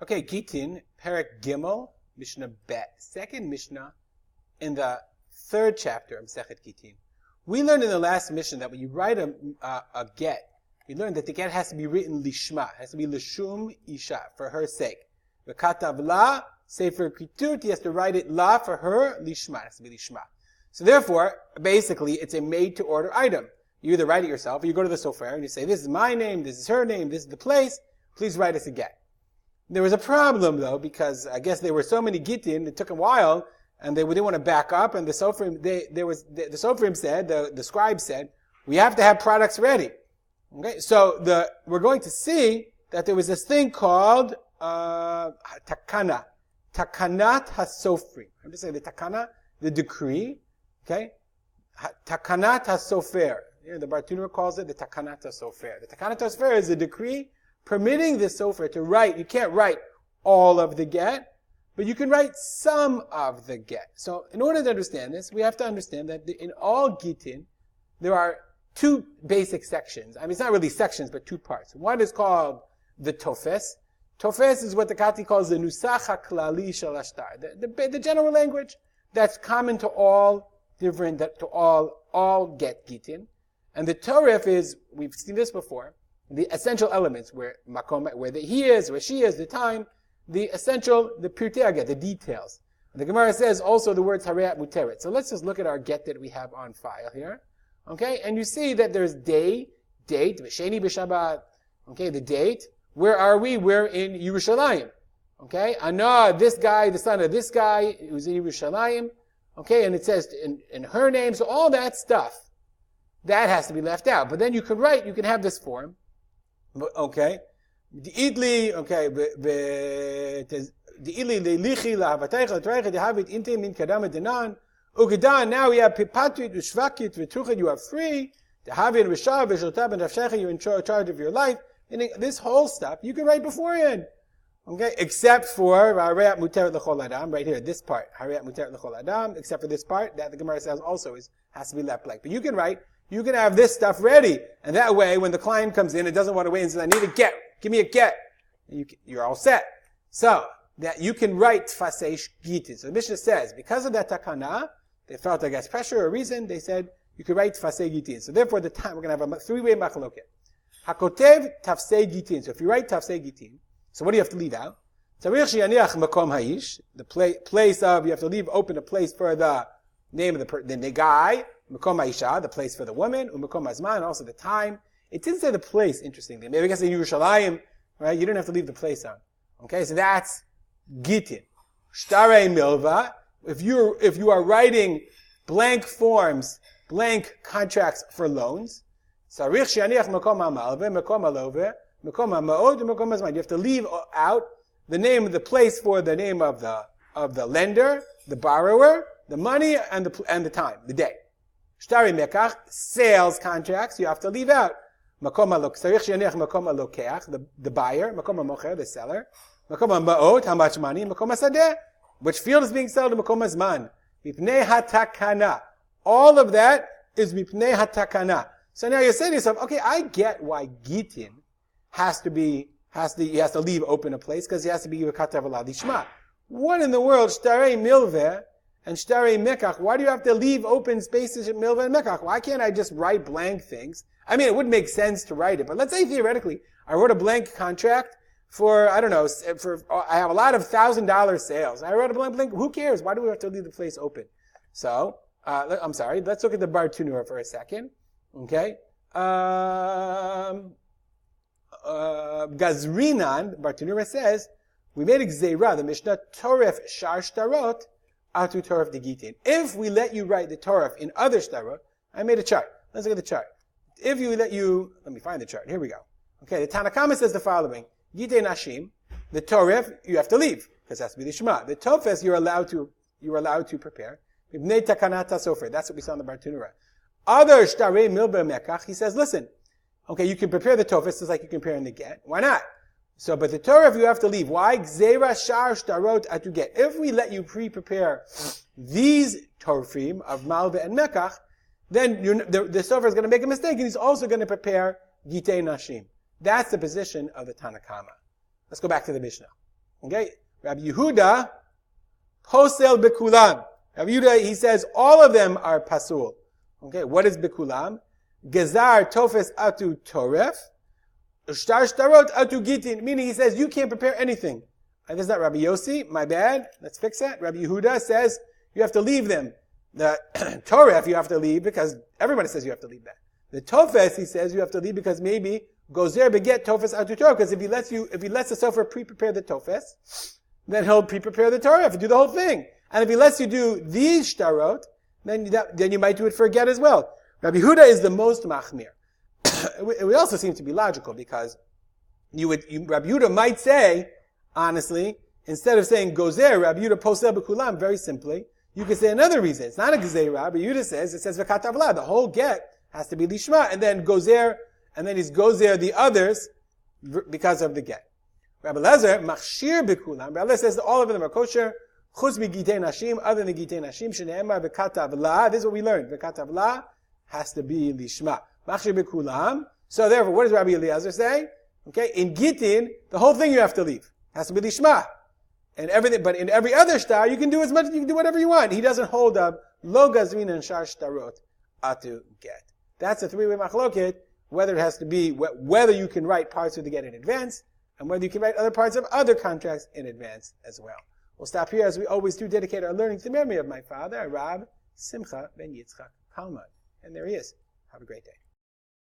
Okay, Gittin, Perek Gimel, Mishnah Bet, second Mishnah in the third chapter of Sechet Gittin. We learned in the last Mishnah that when you write a get, we learned that the get has to be written lishma, has to be lishum isha, for her sake. V'katav la, sefer kitut, he has to write it la for her, lishma, it has to be lishma. So therefore, basically, it's a made-to-order item. You either write it yourself, or you go to the sofer and you say, this is my name, this is her name, this is the place, please write us a get. There was a problem, though, because I guess there were so many Gittin, it took a while, and they didn't want to back up, and the Sofrim said, the scribe said, we have to have products ready. Okay, so we're going to see that there was this thing called takanat hasofrim. I'm just saying the takana, the decree, okay? Takanat hasofer. The Bartunur calls it the takanat hasofer. The takanat hasofer is a decree permitting the sofer to write. You can't write all of the get, but you can write some of the get. So in order to understand this, we have to understand that in all Gittin, there are two basic sections. I mean, it's not really sections, but two parts. One is called the tofes. Tofes is what the Kati calls the nusach haklali shel ashtar, the general language that's common to all all get Gittin. And the toref is, we've seen this before, the essential elements where he is, where she is, the time, the pirtei get, the details. The Gemara says also the words hareat muteret. So let's just look at our get that we have on file here. Okay, and you see that there's date, v'sheni b'shabbat. Okay, the date. Where are we? We're in Yerushalayim. Okay, Anah, this guy, the son of this guy, who's in Yerushalayim. Okay, and it says in her name, so all that stuff, that has to be left out. But then you can have this form. Okay, the idli, okay, the idli leilichi lahavataycha l'torecha dehavit intem min kadama denan. Ugedan, now we have pipatrit ushvakit v'tuchid, you are free. Dehavit v'shav v'shotab and nafshecha, you're in charge of your life. Meaning, this whole stuff you can write beforehand. Okay, except for hareat muteret l'chol adam, right here, this part, hareat muteret l'chol adam, except for this part that the Gemara says also has to be left blank. But you can have this stuff ready, and that way, when the client comes in, it doesn't want to wait and says, I need a get, give me a get. You're all set. So, that you can write tfasei Gittin. So the Mishnah says, because of that takana, they felt, I guess, pressure or reason, they said, you can write tfasei Gittin. So therefore, we're going to have a three-way machloket. Hakotev tafsei Gittin. So if you write tafsei Gittin, so what do you have to leave out? Tzarich sheyaniach makom ha'ish, the place of, you have to leave open a place for the name of the guy, makom ha'isha, the place for the woman, umakom hazman, also the time. It didn't say the place, interestingly. Maybe because in Yerushalayim, right, you don't have to leave the place out. Okay, so that's Gittin. Shtarei milva, if you are writing blank forms, blank contracts for loans, tzarich sheyaniach makom ha'malve, makom ha'love, makom ha'ma'od, makom hazman. You have to leave out the name of the place for the name of the lender, the borrower, the money, and the time, the day. Shtari mekach, sales contracts, you have to leave out. Makom tzarich sheyaniach makom ha'lokeach, the buyer, makom ha'mocher, the seller, makom ha'ma'od, how much money, makom ha'sadeh, which field is being sold, makom hazman. Mipnei hatakana. All of that is mipnei hatakana. So now you're saying to yourself, okay, I get why Gittin he has to leave open a place because he has to be katav ala lishma. What in the world, shtarei milveh and shtarei mekach? Why do you have to leave open spaces at milveh and mekach? Why can't I just write blank things? I mean, it would make sense to write it, but let's say theoretically, I wrote a blank contract for, I don't know, I have a lot of $1,000 sales. I wrote a blank, who cares? Why do we have to leave the place open? So, I'm sorry, let's look at the Bartunur for a second. Okay? Gazrinan, Bartunura says, we made a gzeira, the Mishnah, toref shar shtarot, atu toref de Gittin. If we let you write the toref in other shtarot, I made a chart. Let's look at the chart. Let me find the chart. Here we go. Okay, the Tanakama says the following. Gittin nashim, the toref, you have to leave, because it has to be the Shema. The tofes, you're allowed to prepare. Ibnei takanata sofer. That's what we saw in the Bartunura. Other shtarei milber mekach, he says, listen, okay, you can prepare the tofes just like you can prepare in the get. Why not? So, but the Torah, you have to leave. Why? Gzeira shar shtarot atu get. If we let you pre-prepare these torfim of malve and mekach, then the sofer is going to make a mistake, and he's also going to prepare gitei nashim. That's the position of the Tanakama. Let's go back to the Mishnah. Okay? Rabbi Yehuda, posel bekulam. Rabbi Yehuda, he says all of them are pasul. Okay, what is bekulam? Gezar tofes atu toref, shtar shtarot atu gittin. Meaning he says you can't prepare anything. And that's not Rabbi Yossi, my bad. Let's fix that. Rabbi Yehuda says you have to leave them. The toref you have to leave because everybody says you have to leave that. The tofes he says you have to leave because maybe gozer beget tofes atu toref, because if he lets the sofer pre-prepare the tofes, then he'll pre-prepare the toref and do the whole thing. And if he lets you do these shtarot, then you might do it for a get as well. Rabbi Yehuda is the most machmir. It would also seem to be logical because Rabbi Yehuda might say, honestly, instead of saying gozer, Rabbi Yehuda posel b'kulam, very simply, you could say another reason. It's not a gezeirah. Rabbi Yehuda says v'katavla. The whole get has to be lishma, and then gozer, and then he's gozer the others because of the get. Rabbi Lezer, machshir b'kulam. Rabbi Lezer says that all of them are kosher. Chutz mi-gittin nashim, other than gittin nashim, shene'emar v'katavla. This is what we learned. V'katavla has to be lishma. Machshir b'kulam. So therefore, what does Rabbi Eliezer say? Okay, in Gittin, the whole thing you have to leave. It has to be lishma. And everything, but in every other star, you can do whatever you want. He doesn't hold up lo gazrin and shar shtarot atu get. That's a three-way machloket, whether it has to be, whether you can write parts of the get in advance, and whether you can write other parts of other contracts in advance as well. We'll stop here, as we always do, dedicate our learning to the memory of my father, Rab Simcha ben Yitzchak Kalman. And there he is. Have a great day.